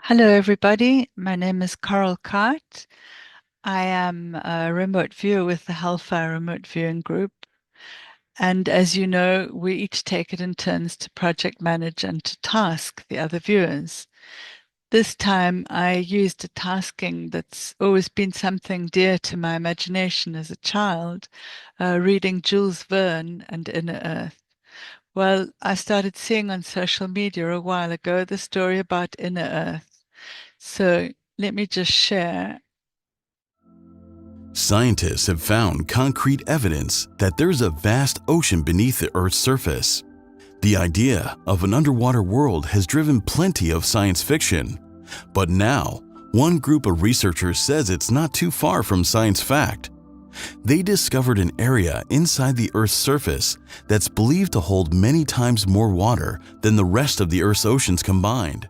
Hello, everybody. My name is Coral Cart. I am a remote viewer with the Hellfire remote viewing group. And as you know, we each take it in turns to project manage and to task the other viewers. This time I used a tasking that's always been something dear to my imagination as a child, reading Jules Verne and Inner Earth. Well, I started seeing on social media a while ago the story about Inner Earth. So let me just share. Scientists have found concrete evidence that there's a vast ocean beneath the Earth's surface. The idea of an underwater world has driven plenty of science fiction. But now, one group of researchers says it's not too far from science fact. They discovered an area inside the Earth's surface that's believed to hold many times more water than the rest of the Earth's oceans combined.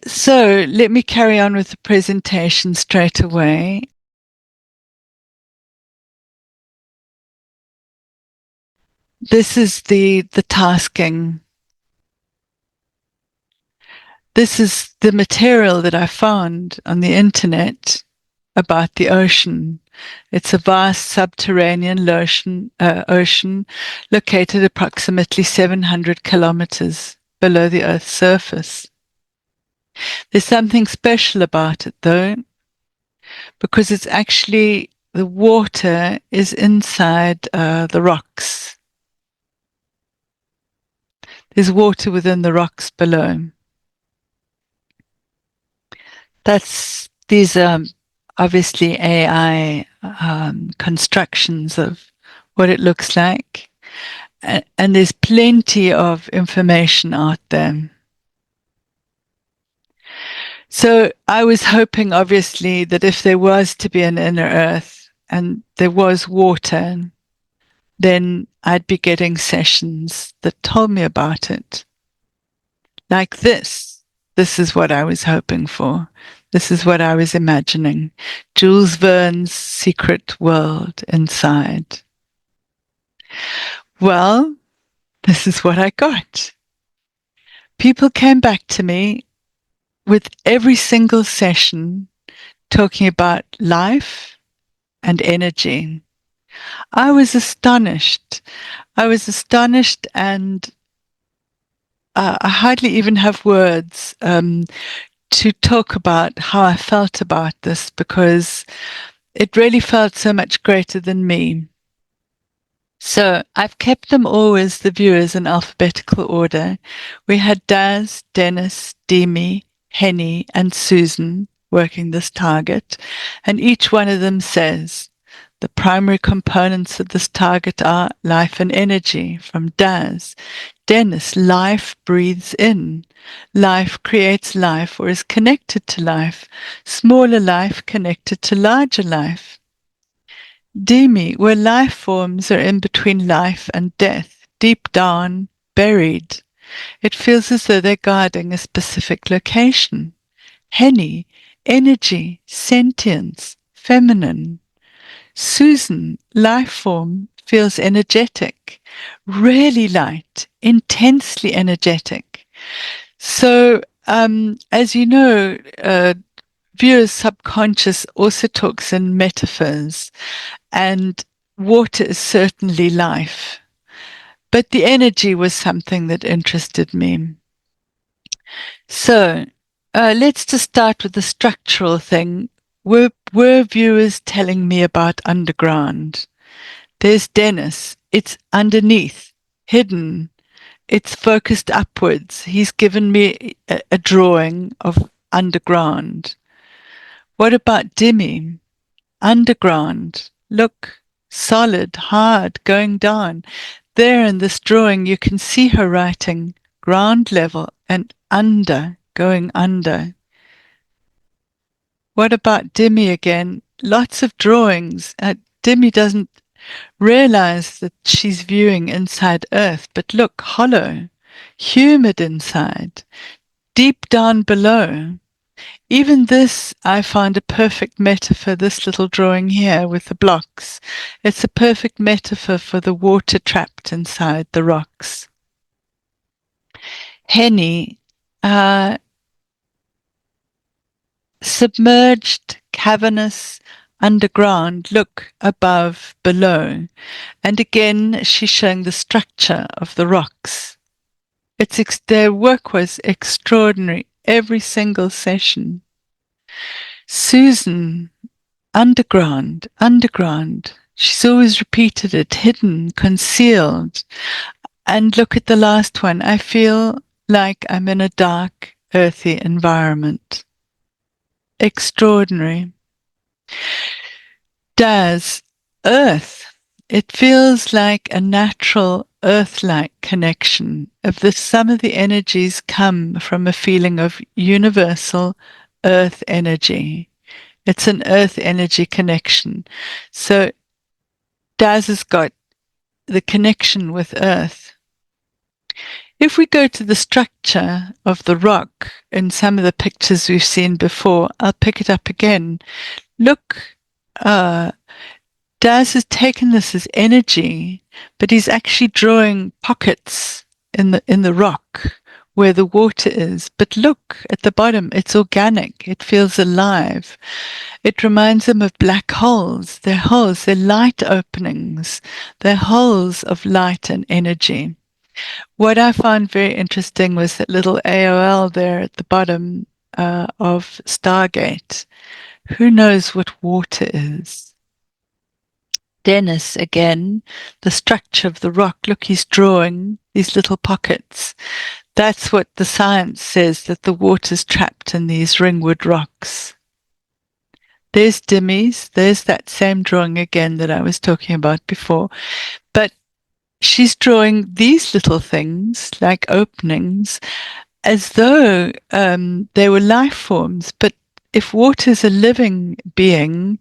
So let me carry on with the presentation straight away. This is the tasking. This is the material that I found on the internet about the ocean. It's a vast subterranean ocean located approximately 700 kilometers below the Earth's surface. There's something special about it, though, because it's actually the water is inside the rocks. There's water within the rocks below. These are obviously AI constructions of what it looks like. And there's plenty of information out there. So I was hoping, obviously, that if there was to be an inner Earth and there was water, then I'd be getting sessions that told me about it. Like this. This is what I was hoping for. This is what I was imagining. Jules Verne's secret world inside. Well, this is what I got. People came back to me with every single session talking about life and energy. I was astonished. And I hardly even have words to talk about how I felt about this, because it really felt so much greater than me. So I've kept them always, the viewers, in alphabetical order. We had Daz, Dennis, Demi, Henny, and Susan working this target, and each one of them says, the primary components of this target are life and energy. From Daz. Dennis, life breathes in. Life creates life or is connected to life. Smaller life connected to larger life. Demi, where life forms are in between life and death, deep down, buried. It feels as though they're guarding a specific location. Henny, energy, sentience, feminine. Susan, life form, feels energetic, really light, intensely energetic. So, as you know, viewers' subconscious also talks in metaphors, and water is certainly life. But the energy was something that interested me. So, let's just start with the structural thing. Were viewers telling me about underground? There's Dennis. It's underneath, hidden. It's focused upwards. He's given me a drawing of underground. What about Demi? Underground. Look, solid, hard, going down. There in this drawing, you can see her writing ground level and under, going under. What about Demi again? Lots of drawings. Demi doesn't realize that she's viewing inside Earth, but look, hollow, humid inside, deep down below. Even this, I find a perfect metaphor, this little drawing here with the blocks. It's a perfect metaphor for the water trapped inside the rocks. Henny, submerged, cavernous, underground, look, above, below. And again, she's showing the structure of the rocks. Their work was extraordinary, every single session. Susan, underground, underground. She's always repeated it, hidden, concealed. And look at the last one. I feel like I'm in a dark, earthy environment. Extraordinary. Does earth. It feels like a natural earth-like connection. Some of the energies come from a feeling of universal earth energy. It's an earth energy connection. So Daz has got the connection with earth. If we go to the structure of the rock in some of the pictures we've seen before, I'll pick it up again. Look, Daz has taken this as energy, but he's actually drawing pockets in the rock where the water is. But look at the bottom, it's organic, it feels alive. It reminds them of black holes. They're holes, they're light openings, they're holes of light and energy. What I found very interesting was that little AOL there at the bottom of Stargate. Who knows what water is? Dennis, again, the structure of the rock. Look, he's drawing these little pockets. That's what the science says, that the water's trapped in these ringwood rocks. There's Dimmy's. There's that same drawing again that I was talking about before. But she's drawing these little things, like openings, as though they were life forms. But if water's a living being,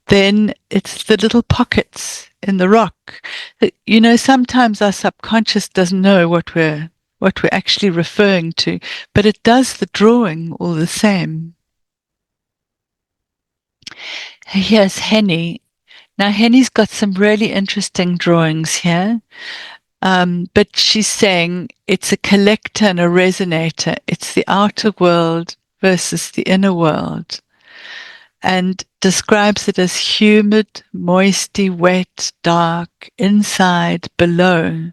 then it's the little pockets in the rock. You know, sometimes our subconscious doesn't know what we're actually referring to, but it does the drawing all the same. Here's Henny. Now, Henny's got some really interesting drawings here, but she's saying it's a collector and a resonator. It's the outer world versus the inner world, and describes it as humid, moisty, wet, dark, inside, below,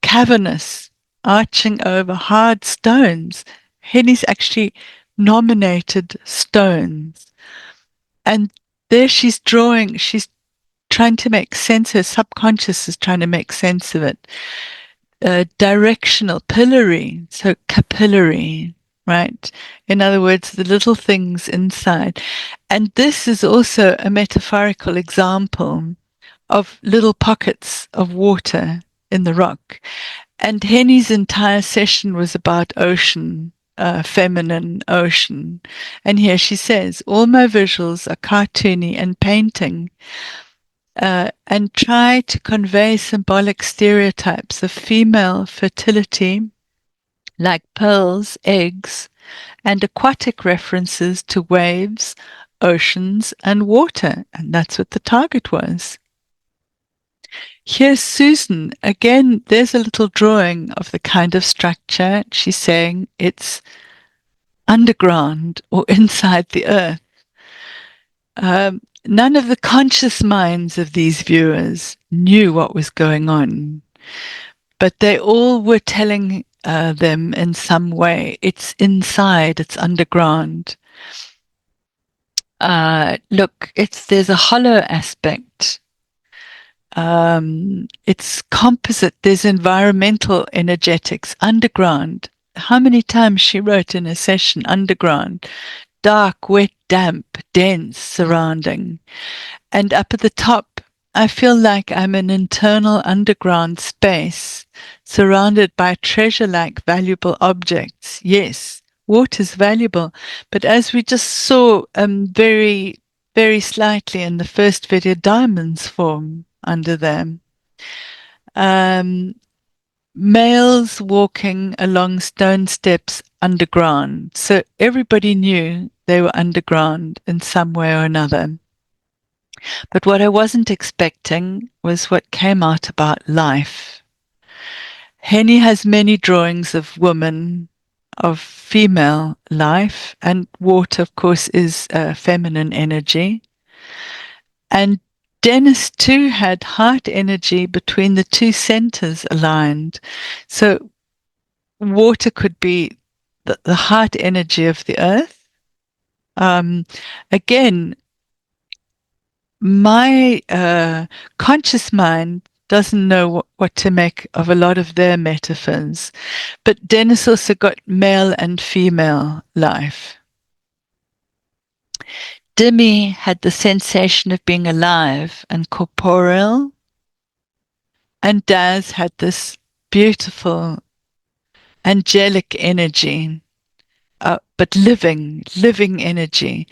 cavernous, arching over hard stones. Henny's actually nominated stones. And there she's drawing, she's trying to make sense, her subconscious is trying to make sense of it. Directional, pillory, so capillary, right? In other words, the little things inside. And this is also a metaphorical example of little pockets of water in the rock. And Henny's entire session was about ocean, feminine ocean. And here she says, all my visuals are cartoony and painting, and try to convey symbolic stereotypes of female fertility, like pearls, eggs, and aquatic references to waves, oceans, and water. And that's what the target was. Here's Susan. Again, there's a little drawing of the kind of structure. She's saying it's underground or inside the earth. None of the conscious minds of these viewers knew what was going on, but they all were telling them in some way, it's inside, it's underground. Look, there's a hollow aspect. It's composite. There's environmental energetics, underground. How many times she wrote in a session, underground, dark, wet, damp, dense, surrounding. And up at the top, I feel like I'm in internal underground space, surrounded by treasure-like valuable objects. Yes, water's valuable, but as we just saw very, very slightly in the first video, diamonds form under them. Males walking along stone steps underground. So everybody knew they were underground in some way or another. But what I wasn't expecting was what came out about life. Henny has many drawings of women of female life, and water, of course, is feminine energy. And Dennis too had heart energy between the two centers aligned. So water could be the heart energy of the earth. Again, my conscious mind doesn't know what to make of a lot of their metaphors, but Dennis also got male and female life. Demi had the sensation of being alive and corporeal, and Daz had this beautiful angelic energy, but living energy.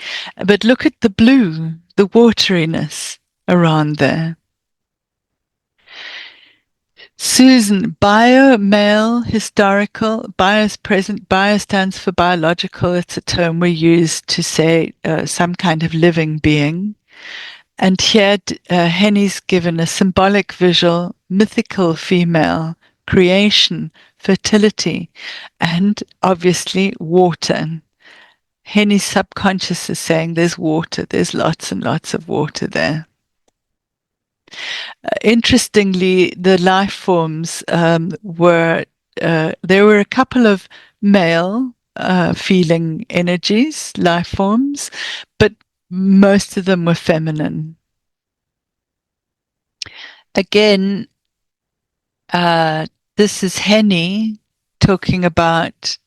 But look at the blue, the wateriness around there. Susan, bio, male, historical, bio is present, bio stands for biological. It's a term we use to say some kind of living being. And here Henny's given a symbolic visual, mythical female, creation, fertility, and obviously water. Henny's subconscious is saying there's water, there's lots and lots of water there. Interestingly, the life forms were, there were a couple of male feeling energies, life forms, but most of them were feminine. Again, this is Henny talking about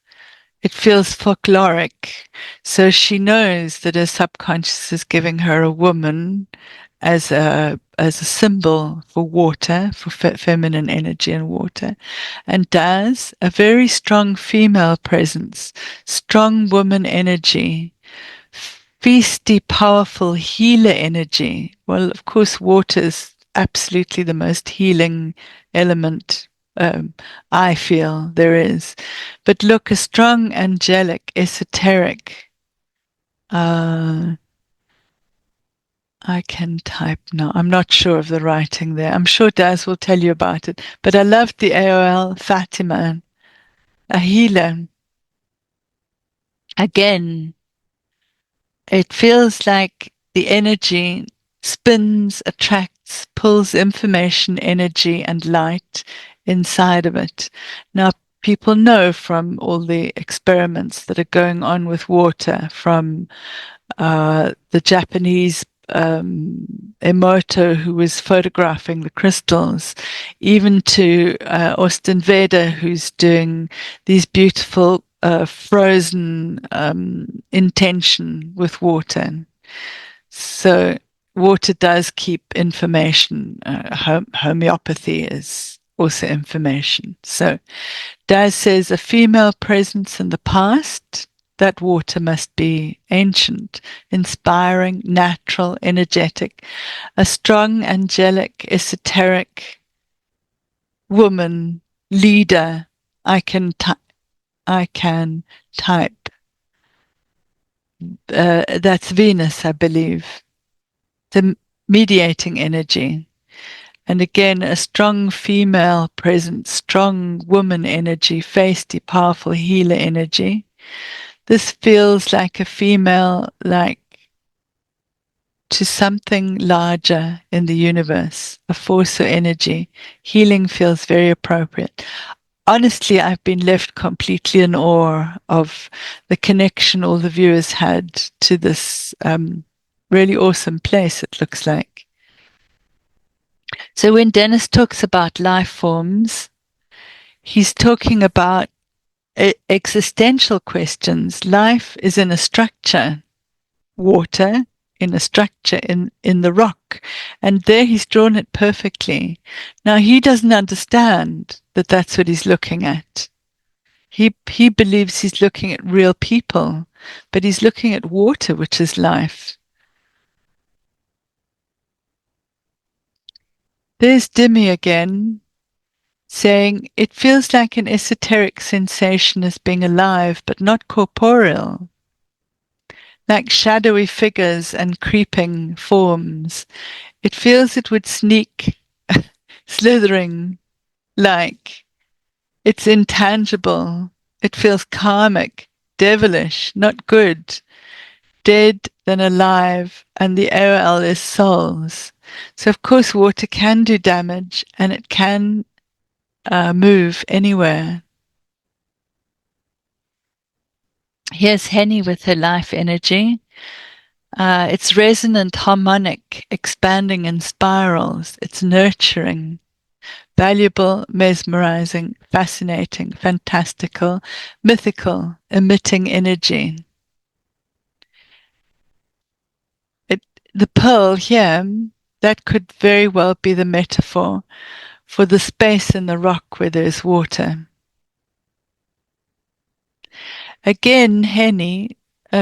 it feels folkloric. So she knows that her subconscious is giving her a woman as a symbol for water, for feminine energy and water, and Daz, a very strong female presence, strong woman energy, feisty, powerful healer energy. Well, of course, water is absolutely the most healing element I feel there is. But look, a strong, angelic, esoteric. I can type now. I'm not sure of the writing there. I'm sure Daz will tell you about it. But I loved the AOL Fatima, a healer. Again, it feels like the energy spins, attracts, pulls information, energy, and light inside of it. Now, people know from all the experiments that are going on with water, from the Japanese Emoto, who was photographing the crystals, even to Austin Veda, who's doing these beautiful frozen intention with water. So water does keep information. Homeopathy is also information. So Daz says a female presence in the past. That water must be ancient, inspiring, natural, energetic, a strong, angelic, esoteric woman, leader. I can type. That's Venus, I believe. The mediating energy. And again, a strong female presence, strong woman energy, feisty, powerful healer energy. This feels like a female, like to something larger in the universe, a force or energy. Healing feels very appropriate. Honestly, I've been left completely in awe of the connection all the viewers had to this really awesome place, it looks like. So when Dennis talks about life forms, he's talking about existential questions. Life is in a structure, water in a structure in the rock, and there he's drawn it perfectly. Now he doesn't understand that that's what he's looking at. He believes he's looking at real people, but he's looking at water, which is life. There's Dimi again, saying, it feels like an esoteric sensation as being alive, but not corporeal, like shadowy figures and creeping forms. It feels it would sneak, slithering, like it's intangible, It feels karmic, devilish, not good, dead than alive, and the AOL is souls. So of course water can do damage, and it can move anywhere. Here's Henny with her life energy. It's resonant, harmonic, expanding in spirals. It's nurturing, valuable, mesmerizing, fascinating, fantastical, mythical, emitting energy. The pearl here, that could very well be the metaphor for the space in the rock where there's water. Again, Henny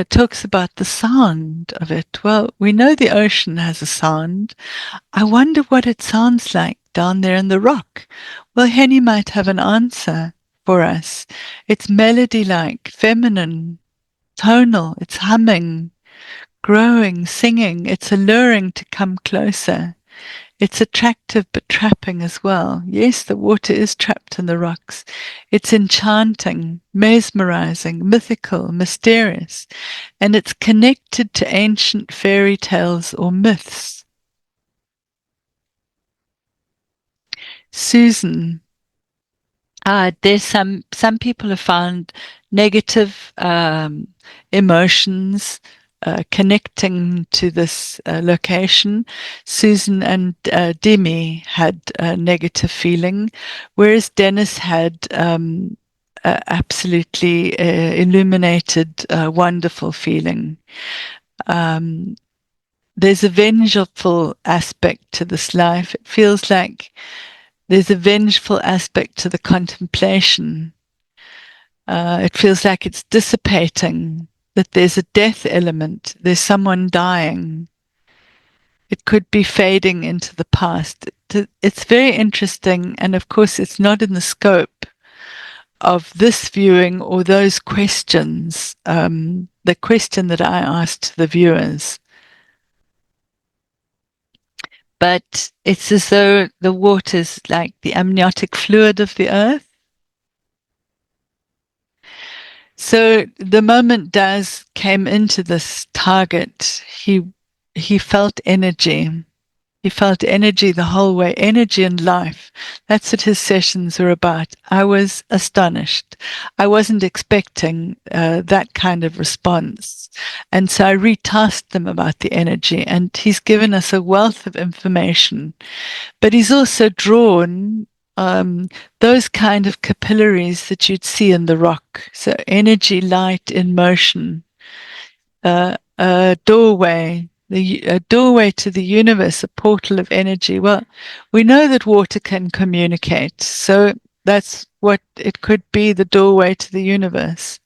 talks about the sound of it. Well, we know the ocean has a sound. I wonder what it sounds like down there in the rock. Well, Henny might have an answer for us. It's melody-like, feminine, tonal, it's humming, growing, singing. It's alluring to come closer. It's attractive but trapping as well. Yes, the water is trapped in the rocks. It's enchanting, mesmerizing, mythical, mysterious, and it's connected to ancient fairy tales or myths. Susan, there's some people have found negative emotions connecting to this location. Susan and Demi had a negative feeling, whereas Dennis had absolutely illuminated, wonderful feeling. There's a vengeful aspect to this life. It feels like there's a vengeful aspect to the contemplation. It feels like it's dissipating, that there's a death element, there's someone dying. It could be fading into the past. It's very interesting, and of course it's not in the scope of this viewing or those questions, the question that I asked the viewers. But it's as though the water's like the amniotic fluid of the earth. So the moment Daz came into this target, he felt energy. He felt energy the whole way, energy and life. That's what his sessions were about. I was astonished. I wasn't expecting that kind of response. And so I retasked them about the energy, and he's given us a wealth of information. But he's also drawn those kind of capillaries that you'd see in the rock. So energy, light in motion, a doorway, a doorway to the universe, a portal of energy. Well, we know that water can communicate, so that's what it could be, the doorway to the universe.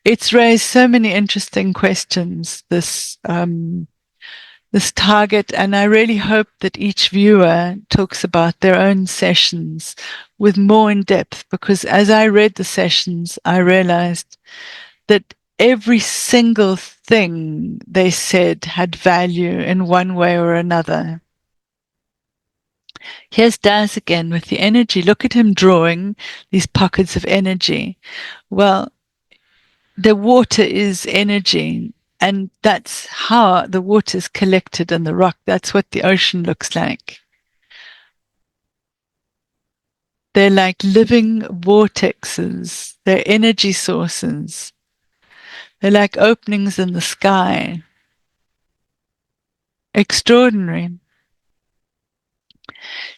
It's raised so many interesting questions, this target, and I really hope that each viewer talks about their own sessions with more in depth, because as I read the sessions, I realized that every single thing they said had value in one way or another. Here's Daz again with the energy. Look at him drawing these pockets of energy. Well, the water is energy, and that's how the water is collected in the rock. That's what the ocean looks like. They're like living vortexes. They're energy sources. They're like openings in the sky. Extraordinary.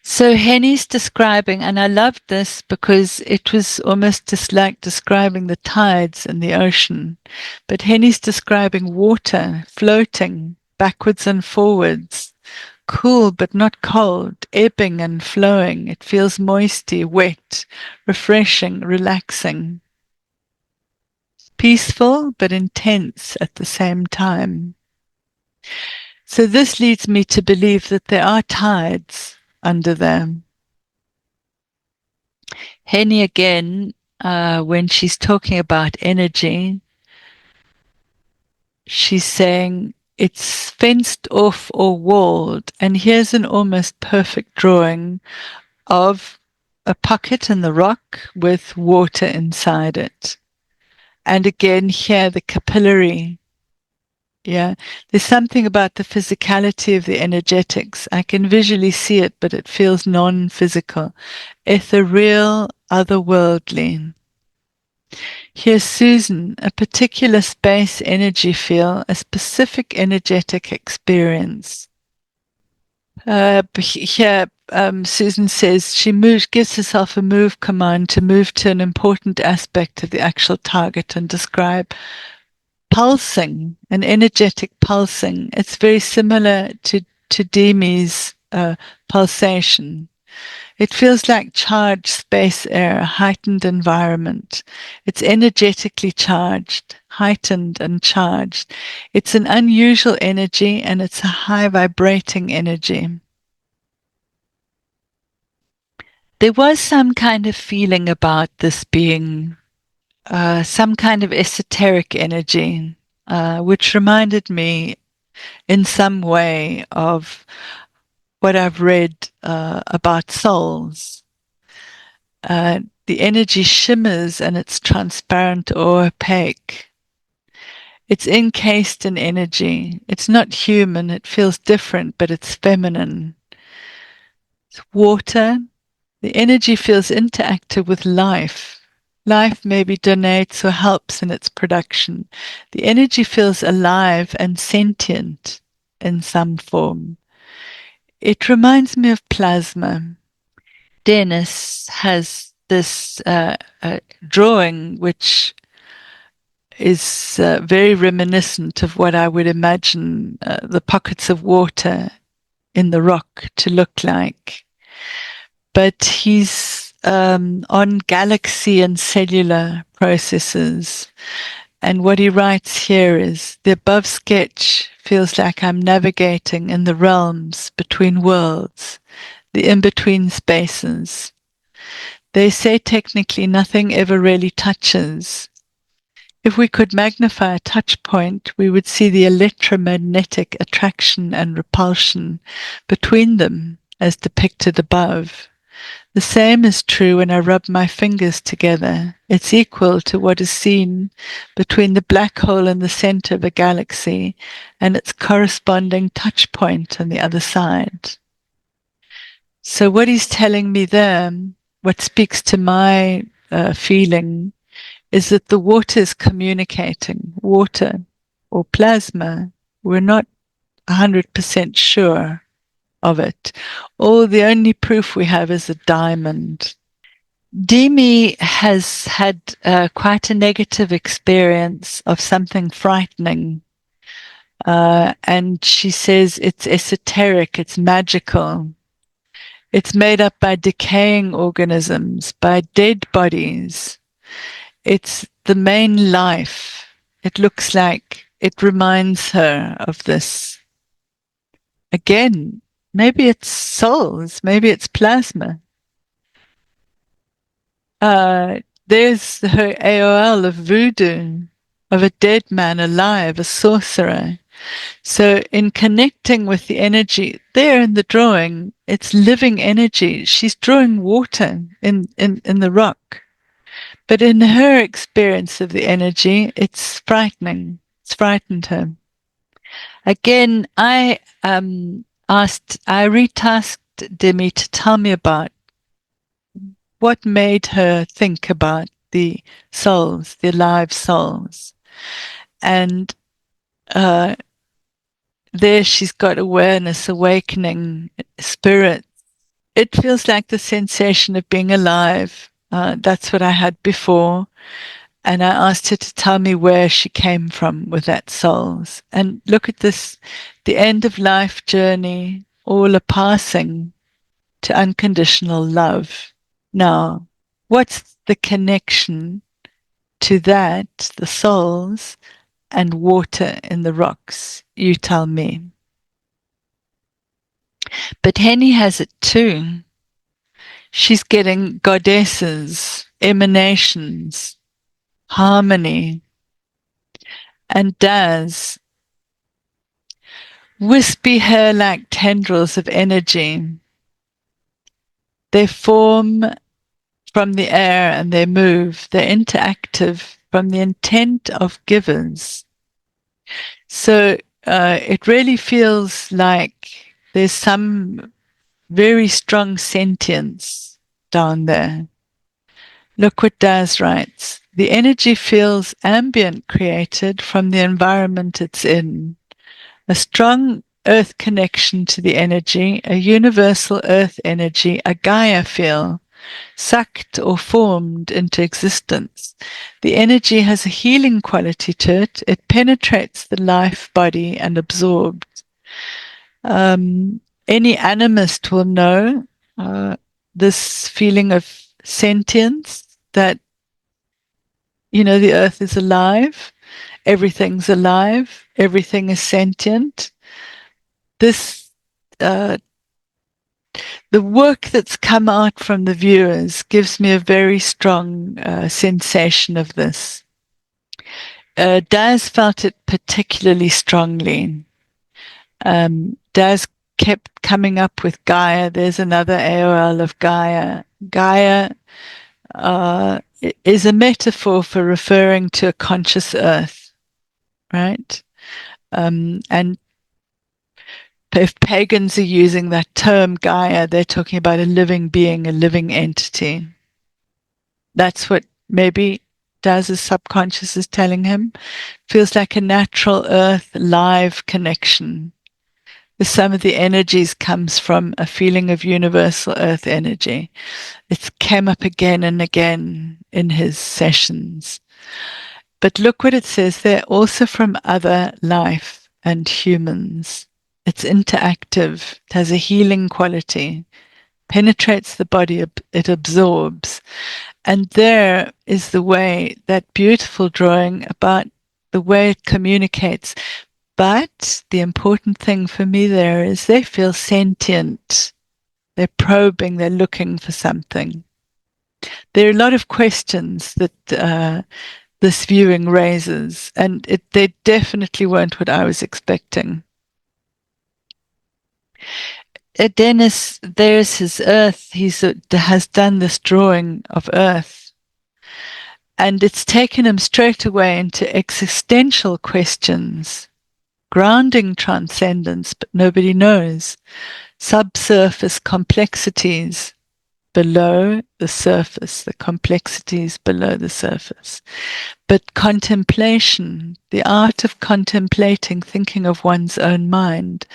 So Henny's describing, and I loved this because it was almost just like describing the tides in the ocean. But Henny's describing water floating backwards and forwards, cool but not cold, ebbing and flowing. It feels moisty, wet, refreshing, relaxing. Peaceful but intense at the same time. So this leads me to believe that there are tides under them. Henny again, when she's talking about energy, she's saying it's fenced off or walled. And here's an almost perfect drawing of a pocket in the rock with water inside it. And again, here, the capillary. Yeah, there's something about the physicality of the energetics. I can visually see it, but it feels non-physical, ethereal, otherworldly. Here's Susan, a particular space energy feel, a specific energetic experience. Here, Susan says she gives herself a move command to move to an important aspect of the actual target and describe pulsing, an energetic pulsing. It's very similar to Demi's pulsation. It feels like charged space air, heightened environment. It's energetically charged, heightened and charged. It's an unusual energy, and it's a high vibrating energy. There was some kind of feeling about this being some kind of esoteric energy, which reminded me in some way of what I've read about souls. The energy shimmers and it's transparent or opaque. It's encased in energy. It's not human. It feels different, but it's feminine. It's water. The energy feels interactive with life. Life maybe donates or helps in its production. The energy feels alive and sentient in some form. It reminds me of plasma. Dennis has this drawing which is very reminiscent of what I would imagine the pockets of water in the rock to look like. But he's on galaxy and cellular processes. And what he writes here is, the above sketch feels like I'm navigating in the realms between worlds, the in-between spaces. They say technically nothing ever really touches. If we could magnify a touch point, we would see the electromagnetic attraction and repulsion between them as depicted above. The same is true when I rub my fingers together. It's equal to what is seen between the black hole in the center of a galaxy and its corresponding touch point on the other side. So what he's telling me there, what speaks to my feeling, is that the water is communicating. Water or plasma, we're not 100% sure of it. Or the only proof we have is a diamond. Demi has had quite a negative experience of something frightening. And she says it's esoteric, it's magical. It's made up by decaying organisms, by dead bodies. It's the main life. It looks like it reminds her of this. Again, maybe it's souls, maybe it's plasma. There's her AOL of voodoo, of a dead man alive, a sorcerer. So in connecting with the energy, there in the drawing, it's living energy. She's drawing water in the rock. But in her experience of the energy, it's frightening. It's frightened her. Again, I retasked Demi to tell me about what made her think about the souls, the alive souls. And there she's got awareness, awakening, spirit. It feels like the sensation of being alive. That's what I had before. And I asked her to tell me where she came from with that souls. And look at this, the end of life journey, all a passing to unconditional love. Now, what's the connection to that, the souls, and water in the rocks? You tell me. But Henny has it too. She's getting goddesses, emanations, harmony, and does. Wispy hair-like tendrils of energy. They form from the air and they move. They're interactive from the intent of givers. So it really feels like there's some very strong sentience down there. Look what Daz writes. The energy feels ambient, created from the environment it's in. A strong earth connection to the energy, a universal earth energy, a Gaia feel, sucked or formed into existence. The energy has a healing quality to it. It penetrates the life body and absorbs. Any animist will know this feeling of sentience, that, the earth is alive, everything's alive, everything is sentient. This, the work that's come out from the viewers gives me a very strong sensation of this. Daz felt it particularly strongly. Daz kept coming up with Gaia. There's another AOL of Gaia. Gaia is a metaphor for referring to a conscious earth, right? And if pagans are using that term Gaia, they're talking about a living being, a living entity. That's what maybe Daz's subconscious is telling him. Feels like a natural earth live connection. Some of the energies comes from a feeling of universal earth energy. It's came up again and again in his sessions. But look what it says there, also from other life and humans. It's interactive, it has a healing quality, penetrates the body, it absorbs. And there is the way, that beautiful drawing about the way it communicates. But the important thing for me there is they feel sentient. They're probing, they're looking for something. There are a lot of questions that this viewing raises, and they definitely weren't what I was expecting. Dennis, there's his Earth. He has done this drawing of Earth, and it's taken him straight away into existential questions, grounding transcendence, but nobody knows. Subsurface complexities below the surface, the complexities below the surface. But contemplation, the art of contemplating, thinking of one's own mind,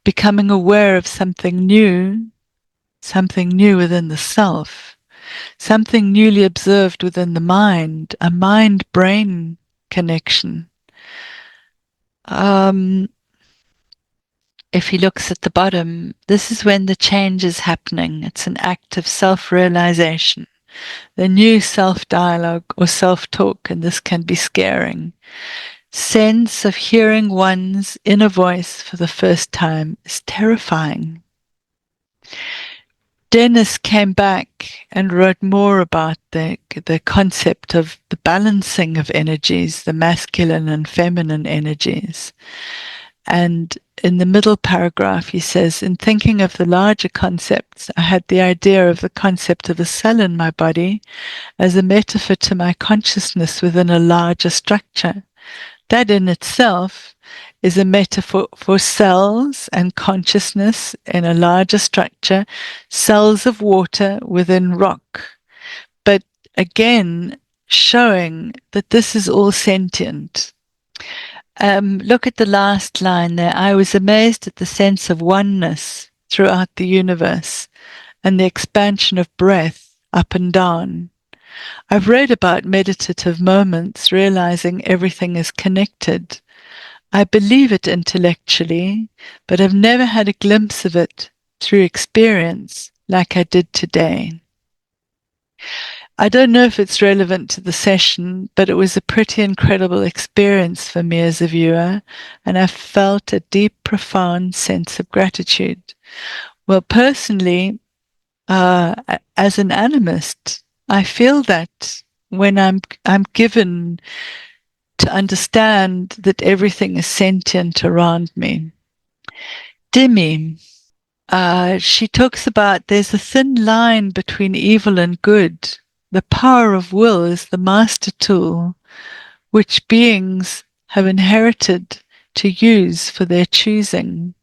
becoming aware of something new within the self, something newly observed within the mind, a mind-brain connection. If he looks at the bottom, this is when the change is happening. It's an act of self-realization, the new self-dialogue or self-talk, and this can be scaring. Sense of hearing one's inner voice for the first time is terrifying. Dennis came back and wrote more about the concept of the balancing of energies, the masculine and feminine energies. And in the middle paragraph, he says, in thinking of the larger concepts, I had the idea of the concept of a cell in my body as a metaphor to my consciousness within a larger structure. That in itself is a metaphor for cells and consciousness in a larger structure, cells of water within rock. But again, showing that this is all sentient. Look at the last line there. I was amazed at the sense of oneness throughout the universe and the expansion of breath up and down. I've read about meditative moments, realizing everything is connected. I believe it intellectually, but I've never had a glimpse of it through experience like I did today. I don't know if it's relevant to the session, but it was a pretty incredible experience for me as a viewer, and I felt a deep, profound sense of gratitude. Well, personally, as an animist, I feel that when I'm given to understand that everything is sentient around me. Dimi, She talks about there's a thin line between evil and good. The power of will is the master tool which beings have inherited to use for their choosing,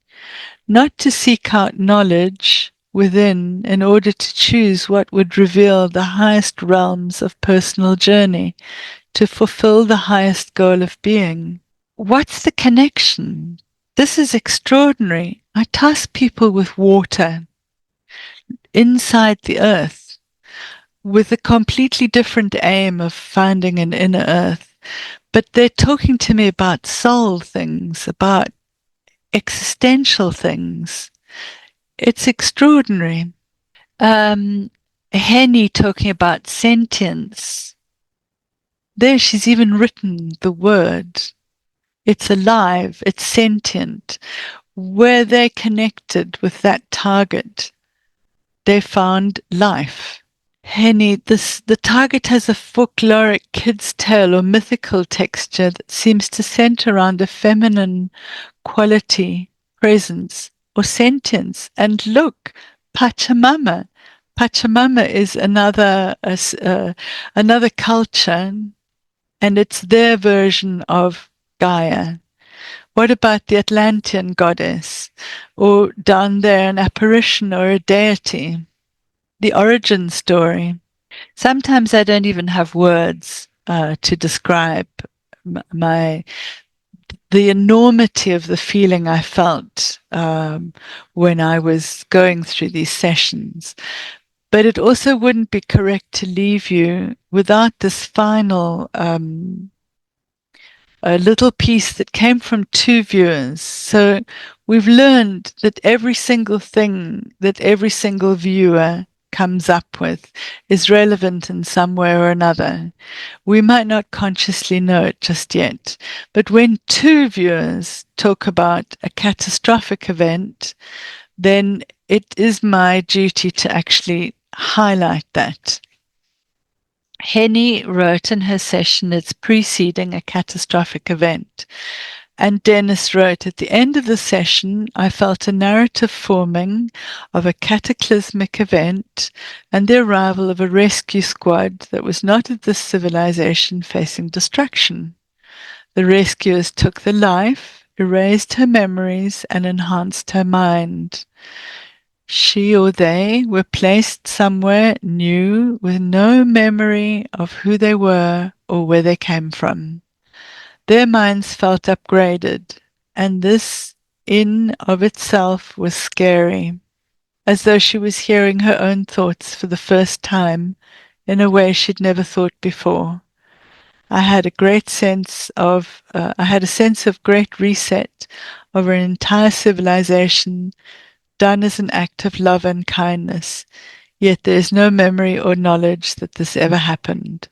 not to seek out knowledge within in order to choose what would reveal the highest realms of personal journey, to fulfill the highest goal of being. What's the connection? This is extraordinary. I task people with water inside the earth with a completely different aim of finding an inner earth. But they're talking to me about soul things, about existential things. It's extraordinary. Henny talking about sentience. There she's even written the word. It's alive, it's sentient. Where they connected with that target, they found life. Henny, the target has a folkloric kid's tale or mythical texture that seems to center around a feminine quality, presence, or sentience. And look, Pachamama. Pachamama is another culture, and it's their version of Gaia. What about the Atlantean goddess? Or down there, an apparition or a deity? The origin story. Sometimes I don't even have words to describe the enormity of the feeling I felt when I was going through these sessions. But it also wouldn't be correct to leave you without this final a little piece that came from two viewers. So we've learned that every single thing that every single viewer comes up with is relevant in some way or another. We might not consciously know it just yet, but when two viewers talk about a catastrophic event, then it is my duty to actually highlight that. Henny wrote in her session, it's preceding a catastrophic event. And Dennis wrote, at the end of the session, I felt a narrative forming of a cataclysmic event and the arrival of a rescue squad that was not of this civilization facing destruction. The rescuers took the life, erased her memories, and enhanced her mind. She or they were placed somewhere new with no memory of who they were or where they came from. Their minds felt upgraded, and this in of itself was scary, as though she was hearing her own thoughts for the first time in a way she'd never thought before. I had a sense of great reset of an entire civilization done as an act of love and kindness, yet there is no memory or knowledge that this ever happened,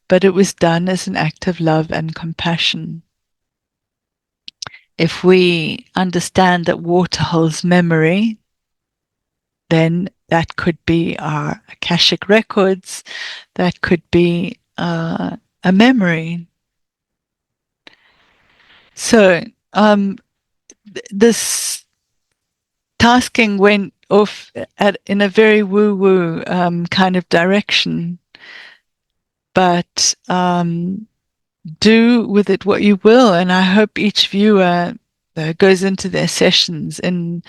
but it was done as an act of love and compassion. If we understand that water holds memory, then that could be our Akashic records, that could be a memory. So this tasking went off in a very woo-woo kind of direction, but do with it what you will. And I hope each viewer goes into their sessions in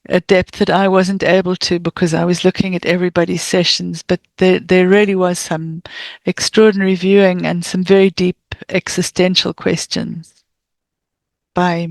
a depth that I wasn't able to because I was looking at everybody's sessions. But there really was some extraordinary viewing and some very deep existential questions. Bye.